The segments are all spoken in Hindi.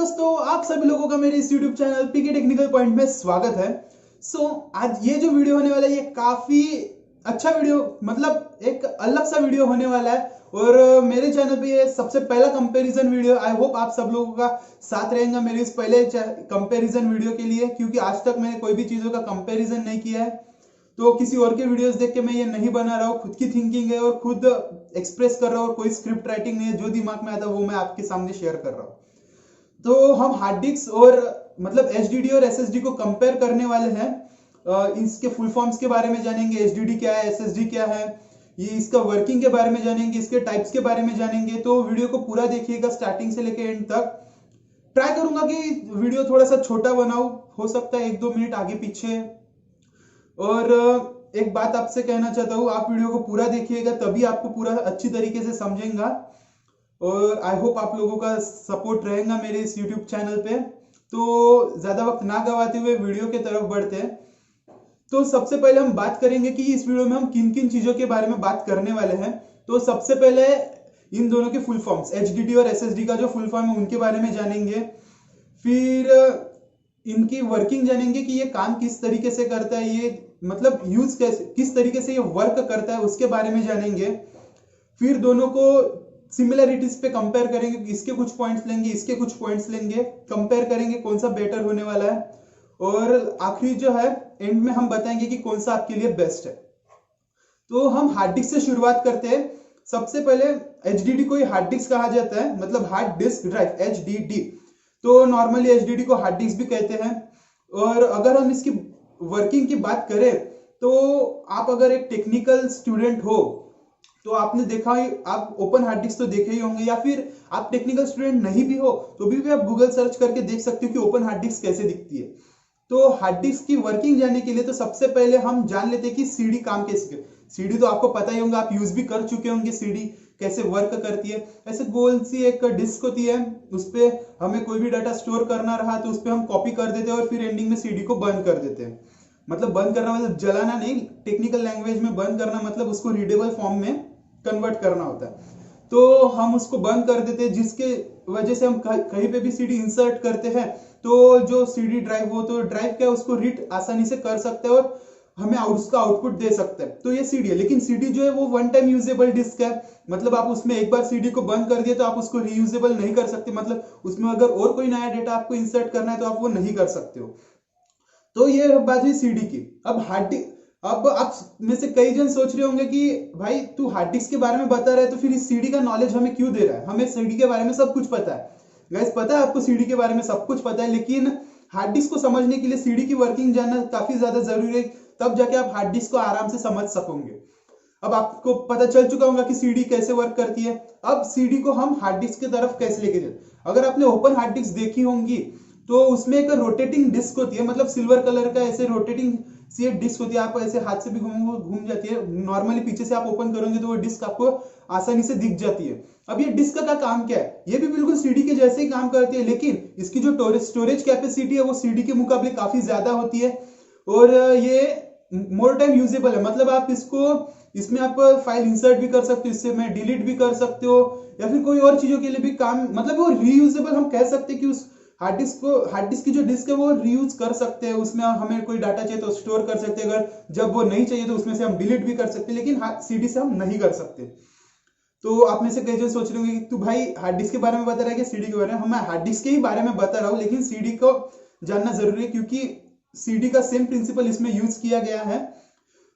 दोस्तों, आप सभी लोगों का मेरे इस YouTube channel PK technical point में स्वागत है। आज ये जो वीडियो होने वाला है ये काफी अच्छा वीडियो, मतलब एक अलग सा वीडियो होने वाला है। और मेरे चैनल पे ये सबसे पहला कंपैरिजन वीडियो। आई होप आप सब लोगों का साथ रहेगा मेरे इस पहले कंपैरिजन वीडियो के लिए, क्योंकि आज तक मैंने कोई भी चीजों का कंपैरिजन नहीं किया है। तो किसी और के वीडियोस देख के मैं ये नहीं बना रहा हूँ, खुद की थिंकिंग है और खुद एक्सप्रेस कर रहा हूँ और कोई स्क्रिप्ट राइटिंग नहीं है। जो दिमाग में आता है वो मैं आपके सामने शेयर कर रहा हूँ। तो हम हार्ड डिस्क और मतलब एचडीडी और एसएसडी को कंपेयर करने वाले हैं। इसके फुल फॉर्म्स के बारे में जानेंगे, एचडीडी क्या है, एसएसडी क्या है, ये इसका वर्किंग के बारे में जानेंगे, इसके टाइप्स के बारे में जानेंगे। तो वीडियो को पूरा देखिएगा स्टार्टिंग से लेकर एंड तक। ट्राई करूंगा कि वीडियो थोड़ा सा छोटा बनाऊं, हो सकता है 1-2 मिनट आगे पीछे। और एक बात आपसे कहना चाहता हूँ, आप वीडियो को पूरा देखिएगा तभी आपको पूरा अच्छी तरीके से समझेंगे। और आई होप आप लोगों का सपोर्ट रहेगा मेरे इस YouTube चैनल पे। तो ज्यादा वक्त ना गवाते हुए वीडियो के तरफ बढ़ते हैं। तो सबसे पहले हम बात करेंगे कि इस वीडियो में हम किन किन चीजों के बारे में बात करने वाले हैं। तो सबसे पहले इन दोनों के फुल फॉर्म्स, एचडीडी और एसएसडी का जो फुल फॉर्म है उनके बारे में जानेंगे। फिर इनकी वर्किंग जानेंगे कि ये काम किस तरीके से करता है, ये मतलब यूज कैसे, किस तरीके से ये वर्क करता है उसके बारे में जानेंगे। फिर दोनों को सिमिलरिटीज पे कंपेयर करेंगे, इसके कुछ पॉइंट्स लेंगे, इसके कुछ पॉइंट्स लेंगे, कंपेयर करेंगे कौन सा बेटर होने वाला है। और आखिरी जो है एंड में हम बताएंगे कि कौन सा आपके लिए बेस्ट है। तो हम हार्ड डिस्क से शुरुआत करते हैं। सबसे पहले एचडीडी को ही हार्ड डिस्क कहा जाता है, मतलब हार्ड डिस्क ड्राइव, एचडीडी। तो नॉर्मली एचडीडी को हार्ड डिस्क भी कहते हैं। और अगर हम इसकी वर्किंग की बात करें तो आप अगर एक टेक्निकल स्टूडेंट हो तो आपने देखा ही, आप ओपन हार्ड डिस्क तो देखे ही होंगे, या फिर आप टेक्निकल स्टूडेंट नहीं भी हो तो भी आप गूगल सर्च करके देख सकते हो कि ओपन हार्ड डिस्क कैसे दिखती है। तो हार्ड डिस्क की वर्किंग जानने के लिए तो सबसे पहले हम जान लेते हैं कि सीडी काम कैसे। सीडी तो आपको पता ही होगा, आप यूज भी कर चुके होंगे सीडी कैसे वर्क करती है। ऐसे गोल सी एक डिस्क होती है, उस पर हमें कोई भी डाटा स्टोर करना रहा तो उस पर हम कॉपी कर देते हैं और फिर एंडिंग में सीडी को बंद कर देते हैं। मतलब बंद करना मतलब जलाना नहीं, टेक्निकल लैंग्वेज में बंद करना मतलब उसको रीडेबल फॉर्म में कन्वर्ट करना होता है। तो हम उसको बंद कर देते हैं, जिसके वजह से हम कहीं पे भी सीडी इंसर्ट करते हैं तो जो सीडी ड्राइव हो तो ड्राइव क्या उसको रीड आसानी से कर सकते हैं और हमें उसका आउटपुट दे सकते हैं। तो ये सीडी है, लेकिन सीडी जो है वो वन टाइम यूजेबल डिस्क है। मतलब आप उसमें एक बार सीडी को बंद कर दिए तो आप उसको रीयूजेबल नहीं कर सकते, मतलब उसमें अगर और कोई नया डेटा आपको इंसर्ट करना है तो आप वो नहीं कर सकते हो। तो ये बात हुई सीडी की। अब हार्ड डिस्क, अब आप में से कई जन सोच रहे होंगे कि भाई तू हार्ड डिस्क के बारे में बता रहा है तो फिर इस सीडी का नॉलेज हमें क्यों दे रहा है, हमें सीडी के बारे में सब कुछ पता है। गाइस पता है आपको सीडी के बारे में सब कुछ पता है, लेकिन हार्ड डिस्क को समझने के लिए सीडी की वर्किंग जानना काफी ज्यादा जरूरी है, तब जाके आप हार्ड डिस्क को आराम से समझ सकोगे। अब आपको पता चल चुका होगा कि सीडी कैसे वर्क करती है। अब सीडी को हम हार्ड डिस्क की तरफ कैसे लेके जाए। अगर आपने ओपन हार्ड डिस्क देखी होंगी तो उसमें एक रोटेटिंग डिस्क होती है, मतलब सिल्वर कलर का ऐसे रोटेटिंग सी एक डिस्क होती है, आप ऐसे हाथ से भी घूम जाती है। नॉर्मली पीछे से आप ओपन करोगे तो वो डिस्क आपको आसानी से दिख जाती है। अब ये डिस्क का काम क्या है, ये भी बिल्कुल सीडी के जैसे ही काम करती है, लेकिन इसकी जो स्टोरेज कैपेसिटी है वो सीडी के मुकाबले काफी ज्यादा होती है। और ये मोर टाइम यूजेबल है, मतलब आप इसमें आप फाइल इंसर्ट भी कर सकते हो, इससे में डिलीट भी कर सकते हो, या फिर कोई और चीजों के लिए भी काम, मतलब वो रीयूजेबल हम कह सकते हैं कि उस हार्ड डिस्क की जो डिस्क है वो रीयूज कर सकते हैं। उसमें हमें कोई डाटा चाहिए तो स्टोर कर सकते हैं, अगर जब वो नहीं चाहिए तो उसमें से हम डिलीट भी कर सकते हैं, लेकिन सीडी से हम नहीं कर सकते। तो आप में से कई जन सोच रहे होंगे कि तू भाई हार्ड डिस्क के बारे में बता रहा है कि सीडी के बारे में। हम हार्ड डिस्क के ही बारे में बता रहा हूँ, लेकिन सीडी को जानना जरूरी है क्योंकि सीडी का सेम प्रिंसिपल इसमें यूज किया गया है।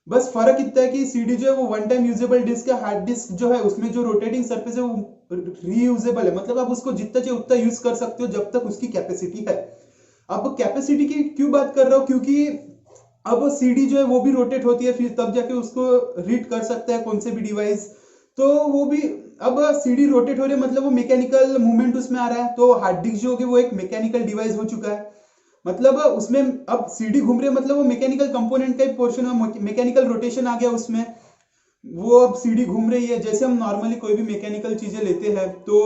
बस फर्क इतना है कि सीडी जो है वो वन टाइम यूजेबल डिस्क है, हार्ड डिस्क जो है उसमें जो रोटेटिंग सरफेस है वो रीयूजेबल है, मतलब आप उसको जितना चाहिए उतना यूज कर सकते हो जब तक उसकी कैपेसिटी है। अब कैपेसिटी की क्यों बात कर रहा हूं, क्योंकि अब सीडी जो है वो भी रोटेट होती है, फिर तब जाके उसको रीड कर सकता है कौन से भी डिवाइस। तो वो भी, अब सीडी रोटेट हो रही है मतलब वो मैकेनिकल मूवमेंट उसमें आ रहा है। तो हार्ड डिस्क जो होगी वो एक मैकेनिकल डिवाइस हो चुका है, मतलब उसमें अब सीडी घूम रही है मतलब वो मैकेनिकल कंपोनेंट का एक पोर्शन है, मैकेनिकल रोटेशन आ गया उसमें, वो अब सीडी घूम रही है। जैसे हम नॉर्मली कोई भी मैकेनिकल चीजें लेते हैं तो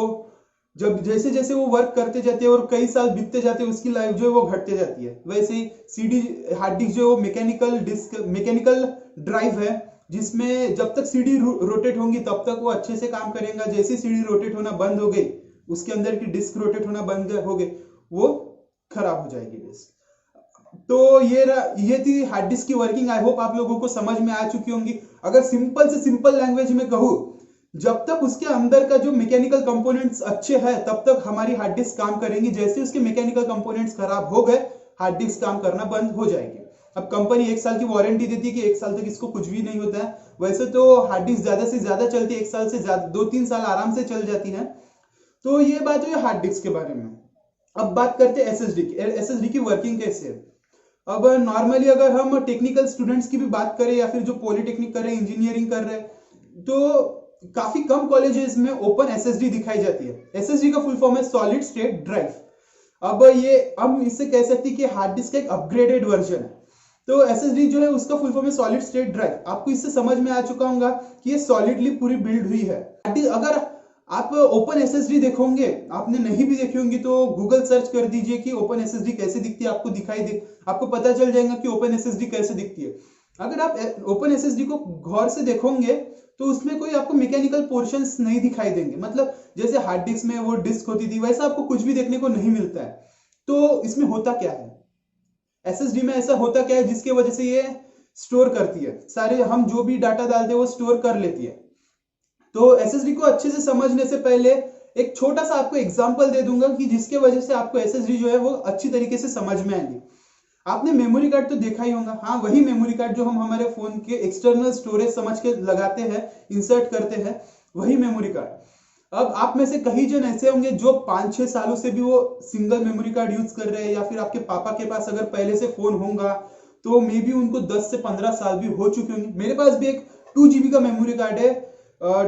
जब जैसे जैसे वो वर्क करते जाते हैं और कई साल बीतते जाते हैं उसकी लाइफ जो है वो घटते जाती है, वैसे ही सीडी हार्ड डिस्क जो मैकेनिकल डिस्क, मैकेनिकल ड्राइव है, जिसमें जब तक सीडी रोटेट होंगी तब तक वो अच्छे से काम करेगा। जैसे सीडी रोटेट होना बंद हो गई, उसके अंदर की डिस्क रोटेट होना बंद हो गई, वो खराब हो जाएगी डिस्क। तो ये थी हार्ड डिस्क की वर्किंग। आई होप आप लोगों को समझ में आ चुकी होंगी। अगर सिंपल से सिंपल लैंग्वेज में कहूँ, जब तक उसके अंदर का जो मैकेनिकल कंपोनेंट्स अच्छे हैं तब तक हमारी हार्ड डिस्क काम करेंगी। जैसे उसके मैकेनिकल कंपोनेंट्स खराब हो गए, हार्ड डिस्क काम करना बंद हो जाएगी। अब कंपनी 1 साल की वारंटी देती है कि 1 साल तक इसको कुछ भी नहीं होता है। वैसे तो हार्ड डिस्क ज्यादा से ज्यादा चलती है, 1 साल से ज्यादा 2-3 साल आराम से चल जाती है। तो ये बात हुई हार्ड डिस्क के बारे में। अब बात करते हैं एसएसडी की। एसएसडी की वर्किंग कैसे है। अब नॉर्मली अगर हम टेक्निकल स्टूडेंट्स की भी बात करें या फिर जो पॉलिटेक्निक कर रहे हैं, इंजीनियरिंग कर रहे हैं, तो काफी कम कॉलेजेस में ओपन एसएसडी दिखाई जाती है। एसएसडी का फुल फॉर्म है सॉलिड स्टेट ड्राइव। अब ये हम इससे कह सकते हैं कि हार्ड डिस्क का एक अपग्रेडेड वर्जन है। तो एसएसडी जो है उसका फुल फॉर्म है सॉलिड स्टेट ड्राइव। आपको इससे समझ में आ चुका होगा कि ये सॉलिडली पूरी बिल्ड हुई है। अगर आप ओपन एसएसडी देखोगे, आपने नहीं भी देखी होंगी तो गूगल सर्च कर दीजिए कि ओपन एसएसडी कैसे दिखती है, आपको पता चल जाएगा कि ओपन एसएसडी कैसे दिखती है। अगर आप ओपन एसएसडी को गौर से देखोगे तो उसमें कोई आपको मैकेनिकल पोर्शंस नहीं दिखाई देंगे। मतलब जैसे हार्ड डिस्क में वो डिस्क होती थी वैसा आपको कुछ भी देखने को नहीं मिलता है। तो इसमें होता क्या है, एसएसडी में ऐसा होता क्या है जिसकी वजह से ये स्टोर करती है, सारे हम जो भी डाटा डालते हैं वो स्टोर कर लेती है। तो एसएसडी को अच्छे से समझने से पहले एक छोटा सा आपको एग्जांपल दे दूंगा कि जिसके वजह से आपको एसएसडी जो है वो अच्छी तरीके से समझ में आएगी। आपने मेमोरी कार्ड तो देखा ही होगा। हाँ, वही मेमोरी कार्ड जो हम हमारे फोन के एक्सटर्नल स्टोरेज समझ के लगाते हैं, इंसर्ट करते हैं, वही मेमोरी कार्ड। अब आप में से कई जन ऐसे होंगे जो 5-6 सालों से भी वो सिंगल मेमोरी कार्ड यूज कर रहे हैं, या फिर आपके पापा के पास अगर पहले से फोन होगा तो मे बी उनको 10 से 15 साल भी हो चुके होंगे। मेरे पास भी एक 2 GB का मेमोरी कार्ड है।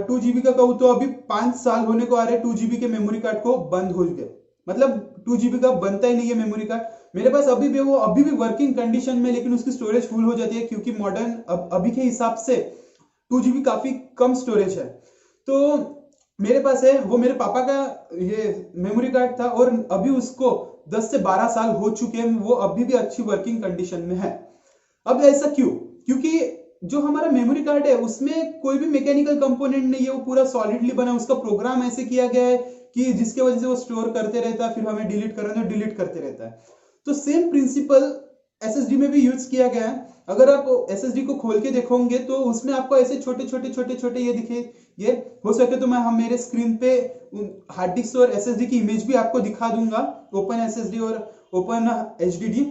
2 GB का कहूँ तो अभी 5 साल होने को आ रहे हैं 2 GB के मेमोरी कार्ड को बंद हो गए। मतलब 2 GB का बनता ही नहीं है मेमोरी कार्ड मेरे पास। अभी भी वर्किंग कंडीशन में, लेकिन उसकी स्टोरेज फुल हो जाती है क्योंकि मॉडर्न अभी के हिसाब से 2 GB काफी कम स्टोरेज है। तो मेरे पास है वो मेरे पापा का ये मेमोरी कार्ड था और अभी उसको 10 से 12 साल हो चुके हैं, वो अभी भी अच्छी वर्किंग कंडीशन में है। अब ऐसा क्यों? क्योंकि जो हमारा मेमोरी कार्ड है उसमें कोई भी मैकेनिकल कंपोनेंट नहीं है, वो पूरा सॉलिडली बना। उसका प्रोग्राम ऐसे किया गया है कि जिसके वजह से वो स्टोर करते रहता है, फिर हमें डिलीट करना है, डिलीट करते रहता है। तो सेम प्रिंसिपल एसएसडी में भी यूज किया गया है। अगर आप एसएसडी को खोल के देखोगे तो उसमें आपको ऐसे छोटे छोटे ये दिखे। ये हो सके तो मैं मेरे स्क्रीन पे हार्ड डिस्क और एसएसडी की इमेज भी आपको दिखा दूंगा, ओपन एसएसडी और ओपन एचडीडी।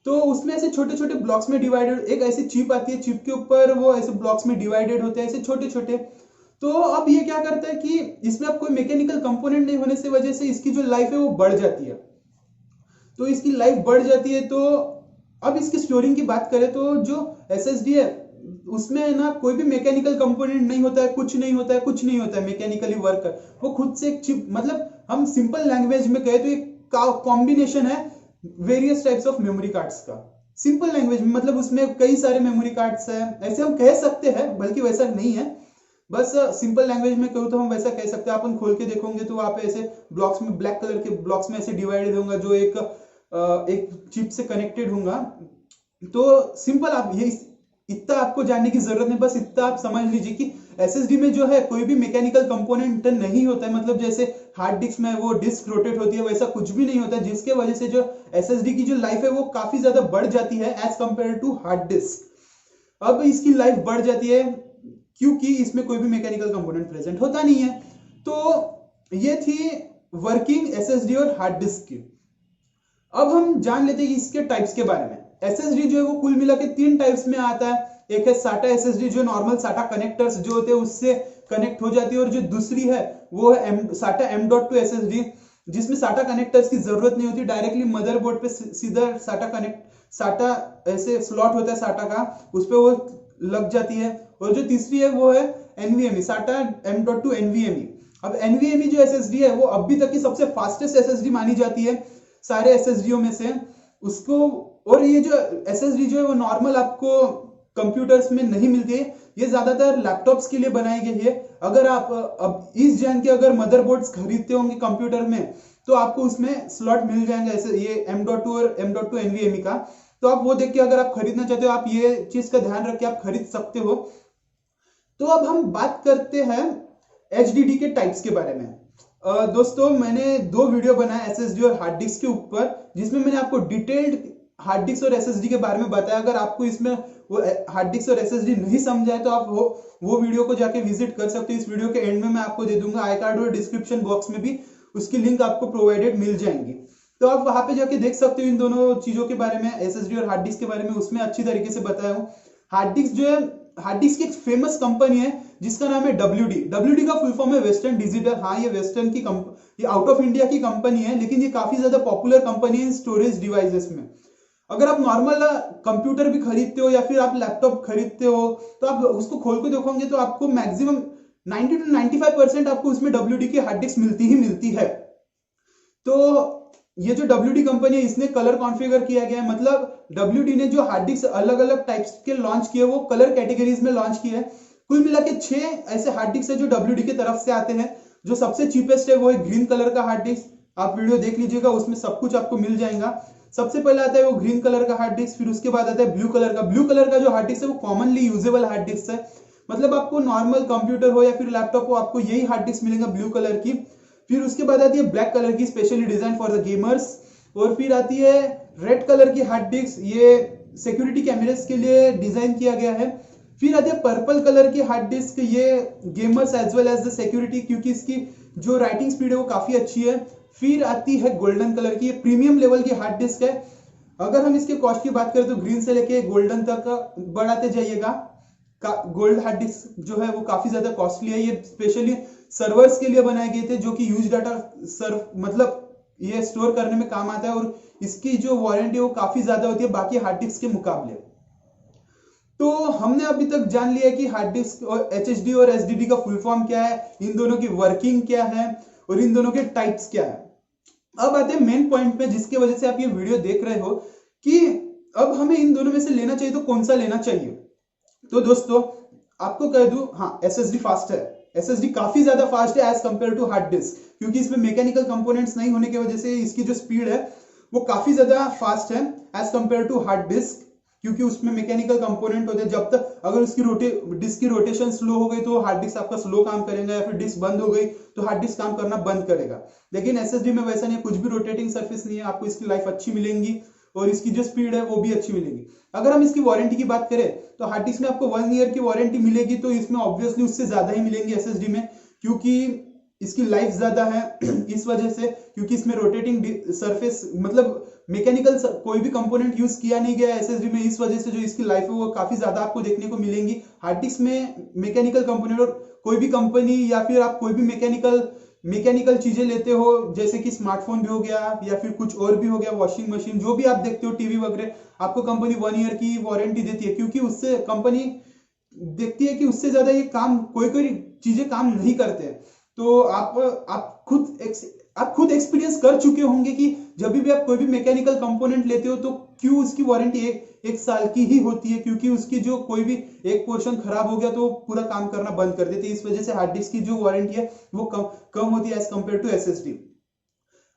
तो उसमें ऐसे छोटे छोटे ब्लॉक्स में डिवाइडेड, एक ऐसी चिप आती है, चिप के ऊपर वो ऐसे ब्लॉक्स में डिवाइडेड होते हैं ऐसे छोटे छोटे। तो अब ये क्या करता है कि इसमें अब कोई मैकेनिकल कंपोनेंट नहीं होने से वजह से इसकी जो लाइफ है वो बढ़ जाती है। तो इसकी लाइफ बढ़ जाती है। तो अब इसकी स्टोरिंग की बात करें तो जो एसएसडी है उसमें ना कोई भी मैकेनिकल कंपोनेंट नहीं होता है, कुछ नहीं होता है मैकेनिकली वर्क कर। वो खुद से एक चिप, मतलब हम सिंपल लैंग्वेज में कहे तो एक कॉम्बिनेशन है various types of memory cards का। सिंपल लैंग्वेज में मतलब उसमें कई सारे मेमोरी कार्ड्स हैं, ऐसे हम कह सकते हैं, बल्कि वैसा नहीं है। बस सिंपल लैंग्वेज में कहूँ तो हम वैसा कह सकते हैं। अपन खोल के देखोगे तो वहां पे ऐसे ब्लॉक्स में, ब्लैक कलर के ब्लॉक्स में ऐसे डिवाइडेड होगा जो एक चिप से कनेक्टेड होगा। तो सिंपल, आप ये इतना आपको जानने की जरूरत नहीं, बस इतना आप समझ लीजिए कि एसएसडी में जो है कोई भी मैकेनिकल कंपोनेंट नहीं होता है। मतलब जैसे हार्ड डिस्क में वो डिस्क रोटेट होती है वैसा कुछ भी नहीं होता है, जिसके वजह से जो एसएसडी की जो लाइफ है वो काफी ज्यादा बढ़ जाती है as compare to hard disk. अब इसकी लाइफ बढ़ जाती है क्योंकि इसमें कोई भी मैकेनिकल कंपोनेंट प्रेजेंट होता नहीं है। तो ये थी वर्किंग एसएसडी और हार्ड डिस्क की। अब हम जान लेते हैं इसके टाइप्स के बारे में। एसएसडी जो है वो कुल मिला के 3 टाइप्स में आता है। एक है साटा एसएसडी जो नॉर्मल साटा कनेक्टर्स जो होते हैं उससे कनेक्ट हो जाती है, और जो दूसरी है वो है साटा M.2 एसएसडी जिसमें साटा कनेक्टर्स की जरूरत नहीं होती, डायरेक्टली मदरबोर्ड पे सीधा साटा ऐसे स्लॉट होता है साटा का, उस पे वो लग जाती है। और जो तीसरी है वो है NVMe, साटा M.2 NVMe। अब NVMe जो एसएसडी है वो अभी तक की सबसे फास्टेस्ट एसएसडी मानी जाती है सारे एसएसडीओ में से उसको। और ये जो एसएसडी जो है वो नॉर्मल आपको कंप्यूटर्स में नहीं मिलती है, ये ज्यादातर लैपटॉप्स के लिए बनाई गई है। अगर आप अब इस जन के अगर मदरबोर्ड्स खरीदते होंगे कंप्यूटर में तो आपको उसमें स्लॉट मिल जाएंगे ऐसे ये M.2 और M.2 NVMe का। तो आप वो देख के अगर आप खरीदना चाहते हो, आप ये चीज का ध्यान रख के आप खरीद सकते हो। तो अब हम बात करते हैं एचडीडी के टाइप्स के बारे में। दोस्तों मैंने दो वीडियो बनाया एसएसडी और हार्ड डिस्क के ऊपर, जिसमें मैंने आपको डिटेल्ड हार्ड डिस्क और एसएसडी के बारे में बताया। अगर आपको इसमें वो हार्ड डिस्क और एसएसडी नहीं समझा है तो आप वो वीडियो को जाके विजिट कर सकते हो। इस वीडियो के एंड में मैं आपको दे दूंगा, आई कार्ड और डिस्क्रिप्शन बॉक्स में भी उसकी लिंक आपको प्रोवाइडेड मिल जाएंगी, तो आप वहां पे जाके देख सकते हो इन दोनों चीजों के बारे में, एसएसडी और हार्ड डिस्क के बारे में। उसमें अच्छी तरीके से बताया हूँ। हार्ड डिस्क जो है, हार्ड डिस्क की एक फेमस कंपनी है जिसका नाम है डब्ल्यूडी। डब्ल्यूडी का फुल फॉर्म है वेस्टर्न डिजिटल। हाँ, ये वेस्टर्न की ये आउट ऑफ इंडिया की कंपनी है, लेकिन ये काफी ज्यादा पॉपुलर कंपनी है स्टोरेज डिवाइसेस में। अगर आप नॉर्मल कंप्यूटर भी खरीदते हो या फिर आप लैपटॉप खरीदते हो, तो आप उसको खोल के देखोगे तो आपको मैक्सिमम 90 to 95% आपको उसमें डब्ल्यूडी की हार्ड डिस्क मिलती ही मिलती है। तो ये जो डब्ल्यूडी कंपनी है, इसने कलर कॉन्फ़िगर किया गया है। मतलब डब्ल्यूडी ने जो हार्ड डिस्क अलग अलग टाइप्स के लॉन्च किए, वो कलर कैटेगरीज में लॉन्च किए हैं। कुल मिला के 6 ऐसे हार्ड डिस्क है जो डब्ल्यूडी की तरफ से आते हैं। जो सबसे चीपेस्ट है वो है ग्रीन कलर का हार्ड डिस्क। आप वीडियो देख लीजिएगा, उसमें सब कुछ आपको मिल जाएगा। सबसे पहले आता है वो ग्रीन कलर का हार्ड डिस्क, फिर उसके बाद आता है ब्लू कलर का। ब्लू कलर का जो हार्ड डिस्क है वो कॉमनली यूजेबल हार्ड डिस्क है। मतलब आपको नॉर्मल कंप्यूटर हो या फिर लैपटॉप हो, आपको यही हार्ड डिस्क मिलेगा ब्लू कलर की। फिर उसके बाद आती है ब्लैक कलर की, specially design for the gamers. और फिर आती है रेड कलर की हार्ड डिस्क, ये सिक्योरिटी कैमरेस के लिए डिजाइन किया गया है। फिर आती है पर्पल कलर की हार्ड डिस्क, ये gamers as well as the security, क्योंकि इसकी जो राइटिंग स्पीड है वो काफी अच्छी है। फिर आती है गोल्डन कलर की, ये प्रीमियम लेवल की हार्ड डिस्क है। अगर हम इसके कॉस्ट की बात करें तो ग्रीन से लेके गोल्डन तक बढ़ाते जाइएगा। गोल्ड हार्ड डिस्क जो है वो काफी ज्यादा कॉस्टली है। ये स्पेशली सर्वर्स के लिए बनाए गए थे, जो कि यूज डाटा सर्व मतलब ये स्टोर करने में काम आता है, और इसकी जो वारंटी है वो काफी ज्यादा होती है बाकी हार्ड डिस्क के मुकाबले। तो हमने अभी तक जान लिया कि हार्ड डिस्क और एचएचडी और एसडीडी का फुल फॉर्म क्या है, इन दोनों की वर्किंग क्या है और इन दोनों के टाइप्स क्या है। अब आते हैं मेन पॉइंट पे, जिसकी वजह से आप ये वीडियो देख रहे हो कि अब हमें इन दोनों में से लेना चाहिए तो कौन सा लेना चाहिए। तो दोस्तों आपको कह दूं, हाँ एसएसडी फास्ट है। एसएसडी काफी ज्यादा फास्ट है as compare to hard disk, क्योंकि इसमें मैकेनिकल कंपोनेंट्स नहीं होने की वजह से इसकी जो स्पीड है वो काफी ज्यादा फास्ट है as compare to hard disk, क्योंकि उसमें मैकेनिकल कंपोनेंट होते हैं। जब तक अगर उसकी डिस्क की रोटेशन स्लो हो गई तो हार्ड डिस्क आपका स्लो काम करेगा, या फिर डिस्क बंद हो गई तो हार्ड डिस्क काम करना बंद करेगा। लेकिन एसएसडी में वैसा नहीं, कुछ भी रोटेटिंग सरफेस नहीं है, आपको इसकी लाइफ अच्छी मिलेगी और इसकी जो स्पीड है वो भी अच्छी मिलेगी। अगर हम इसकी वारंटी की बात करें तो हार्ड डिस्क में आपको 1 ईयर की वारंटी मिलेगी, तो इसमें ऑब्वियसली उससे ज्यादा ही मिलेंगी एसएसडी में, क्योंकि इसकी लाइफ ज्यादा है इस वजह से, क्योंकि इसमें रोटेटिंग सरफेस मतलब मैकेनिकल कोई भी कंपोनेंट यूज किया नहीं गया एसएसडी में, इस वजह से जो इसकी लाइफ है वो काफी ज्यादा आपको देखने को मिलेंगी। हार्ड डिस्क में मैकेनिकल कंपोनेंट, और कोई भी कंपनी या फिर आप कोई भी मैकेनिकल चीजें लेते हो, जैसे कि स्मार्टफोन भी हो गया या फिर कुछ और भी हो गया, वॉशिंग मशीन, जो भी आप देखते हो, टीवी वगैरह, आपको कंपनी 1 ईयर की वारंटी देती है, क्योंकि उससे कंपनी देखती है कि उससे ज्यादा ये काम कोई चीजें काम नहीं करते। तो आप खुद एक्सपीरियंस कर चुके होंगे कि जब भी आप कोई भी मैकेनिकल कंपोनेंट लेते हो तो क्यों उसकी वारंटी एक साल की ही होती है, क्योंकि उसकी जो कोई भी एक पोर्शन खराब हो गया तो पूरा काम करना बंद कर देती है। इस वजह से हार्ड डिस्क की जो वारंटी है वो कम होती है एज कंपेयर टू एसएसडी।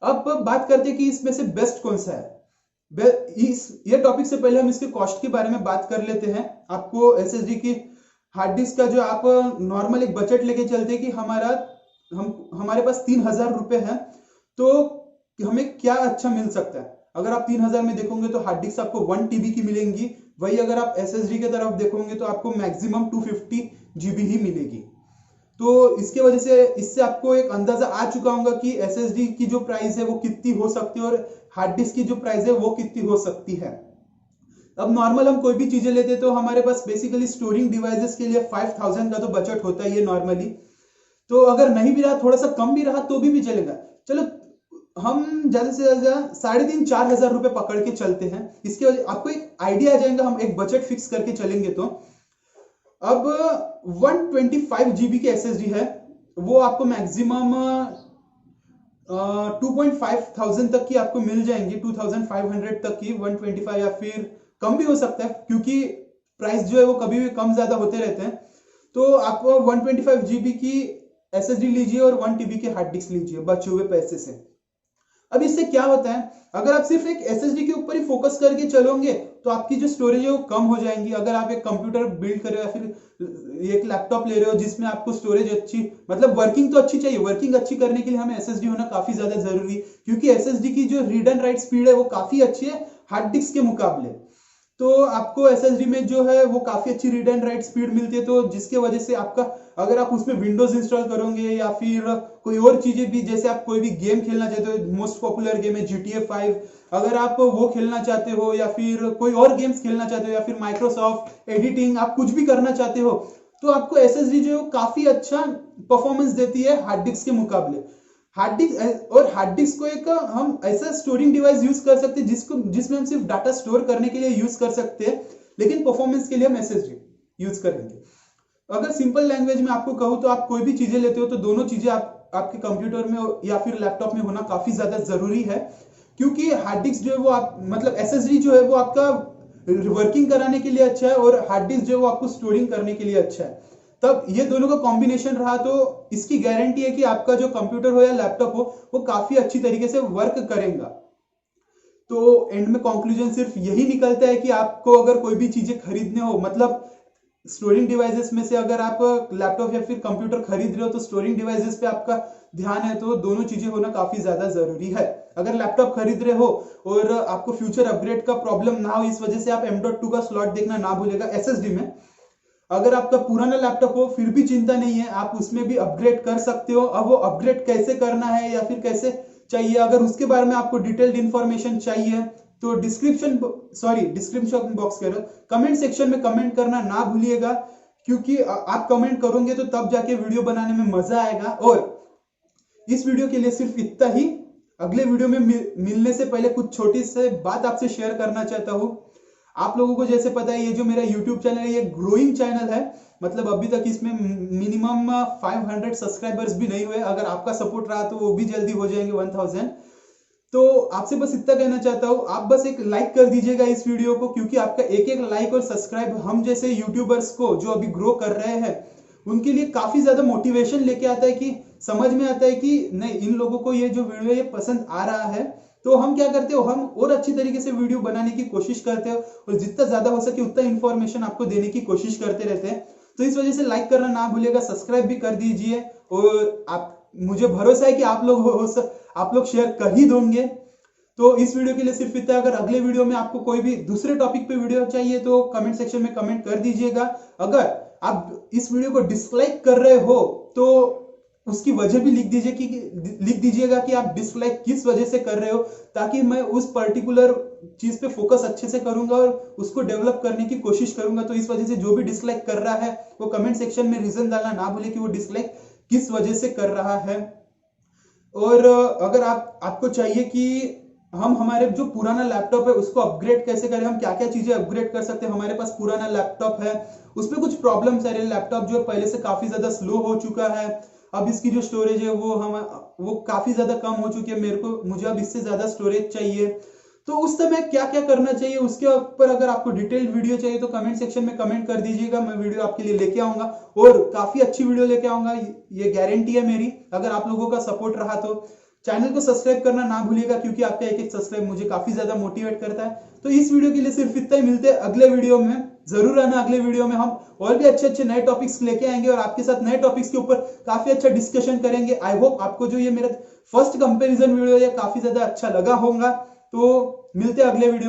अब बात करते हैं कि इसमें से बेस्ट कौन सा है। ये टॉपिक से पहले हम इसके कॉस्ट के बारे में बात कर लेते हैं। आपको एसएसडी की हार्ड डिस्क का जो आप नॉर्मल एक बजट लेके चलते हैं कि हमारे पास 3000 रुपए है, तो हमें क्या अच्छा मिल सकता है। अगर आप 3000 में देखोगे तो हार्ड डिस्क आपको 1 TB की मिलेंगी, वही अगर आप एसएसडी की तरफ देखोगे तो आपको मैक्सिमम 250 GB ही मिलेगी। तो इसके वजह से इससे आपको एक अंदाजा आ चुका होगा कि एसएसडी की जो प्राइस है वो कितनी हो सकती है और हार्ड डिस्क की जो प्राइस है वो कितनी हो सकती है। अब नॉर्मल हम कोई भी चीजें लेते हैं तो हमारे पास बेसिकली स्टोरिंग डिवाइसेस के लिए 5000 का तो बजट होता ही है नॉर्मली। तो अगर नहीं भी रहा, थोड़ा सा कम भी रहा तो भी चलेगा। चलो हम ज्यादा से ज्यादा 3500-4000 रुपए पकड़ के चलते हैं। इसके वजह आपको एक आइडिया आ जाएगा, हम एक बजट फिक्स करके चलेंगे। तो अब 125 GB की एसएसडी है, वो आपको मैक्सिमम 2,500 तक की आपको मिल जाएंगी, 2500 तक की 125, या फिर कम भी हो सकता है, क्योंकि प्राइस जो है वो कभी भी कम ज्यादा होते रहते हैं। तो आप 125 GB की एसएसडी लीजिए और 1 TB के हार्ड डिस्क लीजिए बचे हुए पैसे से। अब इससे क्या होता है, अगर आप सिर्फ एक एसएसडी के ऊपर ही फोकस करके चलोगे तो आपकी जो स्टोरेज है वो कम हो जाएंगी। अगर आप एक कंप्यूटर बिल्ड कर रहे हो या फिर एक लैपटॉप ले रहे हो जिसमें आपको स्टोरेज अच्छी, मतलब वर्किंग तो अच्छी चाहिए, वर्किंग अच्छी करने के लिए हमें एसएसडी होना काफी ज्यादा जरूरी, क्योंकि एसएसडी की जो रीड एंड राइट स्पीड है वो काफी अच्छी है हार्ड डिस्क के मुकाबले। तो आपको एसएसडी में जो है वो काफी अच्छी रीड एंड राइट स्पीड मिलती है, तो जिसके वजह से आपका, अगर आप उसमें विंडोज इंस्टॉल करोगे या फिर कोई और चीजें भी, जैसे आप कोई भी गेम खेलना चाहते हो, मोस्ट पॉपुलर गेम है GTA 5, अगर आप वो खेलना चाहते हो या फिर कोई और गेम्स खेलना चाहते हो या फिर माइक्रोसॉफ्ट एडिटिंग आप कुछ भी करना चाहते हो, तो आपको एसएसडी जो काफी अच्छा परफॉर्मेंस देती है हार्ड डिस्क के मुकाबले। हार्ड डिस्क, और हार्ड डिस्क को एक हम ऐसा स्टोरिंग डिवाइस यूज कर सकते हैं जिसमें हम सिर्फ डाटा स्टोर करने के लिए यूज कर सकते हैं, लेकिन परफॉर्मेंस के लिए हम एसएसडी यूज करेंगे। अगर सिंपल लैंग्वेज में आपको कहूँ तो आप कोई भी चीजें लेते हो तो दोनों चीजें आपके कंप्यूटर में या फिर लैपटॉप में होना काफी ज्यादा जरूरी है, क्योंकि हार्ड डिस्क जो है वो आप, मतलब एसएसडी जो है वो आपका वर्किंग कराने के लिए अच्छा है और हार्ड डिस्क जो है वो आपको स्टोरिंग करने के लिए अच्छा है। तब ये दोनों का कॉम्बिनेशन रहा तो इसकी गारंटी है कि आपका जो कंप्यूटर हो या लैपटॉप हो वो काफी अच्छी तरीके से वर्क करेगा। तो एंड में कंक्लूजन सिर्फ यही निकलता है कि आपको अगर कोई भी चीजें खरीदने हो, मतलब स्टोरिंग डिवाइसेस में से अगर आप लैपटॉप या फिर कंप्यूटर खरीद रहे हो तो स्टोरिंग डिवाइसेस पे आपका ध्यान है, तो दोनों चीजें होना काफी ज्यादा जरूरी है। अगर लैपटॉप खरीद रहे हो और आपको फ्यूचर अपग्रेड का प्रॉब्लम ना हो, इस वजह से आप M.2 का स्लॉट देखना ना भूलेगा एसएसडी में। अगर आपका पुराना लैपटॉप हो फिर भी चिंता नहीं है, आप उसमें भी अपग्रेड कर सकते हो। अब वो अपग्रेड कैसे करना है या फिर कैसे चाहिए, अगर उसके बारे में आपको डिटेल्ड इंफॉर्मेशन चाहिए तो डिस्क्रिप्शन बॉक्स करो, कमेंट सेक्शन में कमेंट करना ना भूलिएगा, क्योंकि आप कमेंट करोगे तो तब जाके वीडियो बनाने में मजा आएगा। और इस वीडियो के लिए सिर्फ इतना ही। अगले वीडियो में मिलने से पहले कुछ छोटी सी बात आपसे शेयर करना चाहता हूँ। आप लोगों को जैसे पता है ये जो मेरा YouTube चैनल है ये ग्रोइंग चैनल है, मतलब अभी तक इसमें मिनिमम 500 सब्सक्राइबर्स भी नहीं हुए। अगर आपका सपोर्ट रहा तो वो भी जल्दी हो जाएंगे 1000। तो आपसे बस इतना कहना चाहता हूँ, आप बस एक लाइक कर दीजिएगा इस वीडियो को, क्योंकि आपका एक एक लाइक और सब्सक्राइब हम जैसे यूट्यूबर्स को जो अभी ग्रो कर रहे हैं उनके लिए काफी ज्यादा मोटिवेशन लेके आता है, कि समझ में आता है कि नहीं, इन लोगों को ये जो वीडियो ये पसंद आ रहा है, तो हम क्या करते हो, हम और अच्छी तरीके से वीडियो बनाने की कोशिश करते हो और जितना ज्यादा हो सके उतना इंफॉर्मेशन आपको देने की कोशिश करते रहते हैं। तो इस वजह से लाइक करना ना भूलिएगा, सब्सक्राइब भी कर दीजिए, और आप, मुझे भरोसा है कि आप लोग शेयर कर ही दोगे। तो इस वीडियो के लिए सिर्फ इतना। अगर अगले वीडियो में आपको कोई भी दूसरे टॉपिक पे वीडियो चाहिए तो कमेंट सेक्शन में कमेंट कर दीजिएगा। अगर आप इस वीडियो को डिसलाइक कर रहे हो तो उसकी वजह भी लिख दीजिएगा कि आप डिसलाइक किस वजह से कर रहे हो, ताकि मैं उस पर्टिकुलर चीज पे फोकस अच्छे से करूंगा और उसको डेवलप करने की कोशिश करूंगा। तो इस वजह से जो भी डिसलाइक कर रहा है वो कमेंट सेक्शन में रीजन डालना ना भूले कि वो डिसलाइक किस वजह से कर रहा है। और अगर आपको चाहिए कि हम हमारे जो पुराना लैपटॉप है उसको अपग्रेड कैसे करें, हम क्या क्या चीजें अपग्रेड कर सकते हैं, हमारे पास पुराना लैपटॉप है उसमें कुछ प्रॉब्लम्स है, लैपटॉप जो पहले से काफी ज्यादा स्लो हो चुका है, अब इसकी जो स्टोरेज है वो काफी ज्यादा कम हो चुकी है, मुझे अब इससे ज्यादा स्टोरेज चाहिए, तो उस समय क्या क्या करना चाहिए उसके ऊपर अगर आपको डिटेल्ड वीडियो चाहिए तो कमेंट सेक्शन में कमेंट कर दीजिएगा, मैं वीडियो आपके लिए लेके आऊंगा और काफी अच्छी वीडियो लेके आऊंगा, ये गारंटी है मेरी। अगर आप लोगों का सपोर्ट रहा तो चैनल को सब्सक्राइब करना ना भूलिएगा, क्योंकि आपका एक एक सब्सक्राइब मुझे काफी ज्यादा मोटिवेट करता है। तो इस वीडियो के लिए सिर्फ इतना ही, मिलते हैं अगले वीडियो में, जरूर आना अगले वीडियो में, हम और भी अच्छे अच्छे नए टॉपिक्स लेके आएंगे और आपके साथ नए टॉपिक्स के ऊपर काफी अच्छा डिस्कशन करेंगे। आई होप आपको जो ये मेरा फर्स्ट कंपैरिजन वीडियो है काफी ज्यादा अच्छा लगा होगा। तो मिलते हैं अगले वीडियो।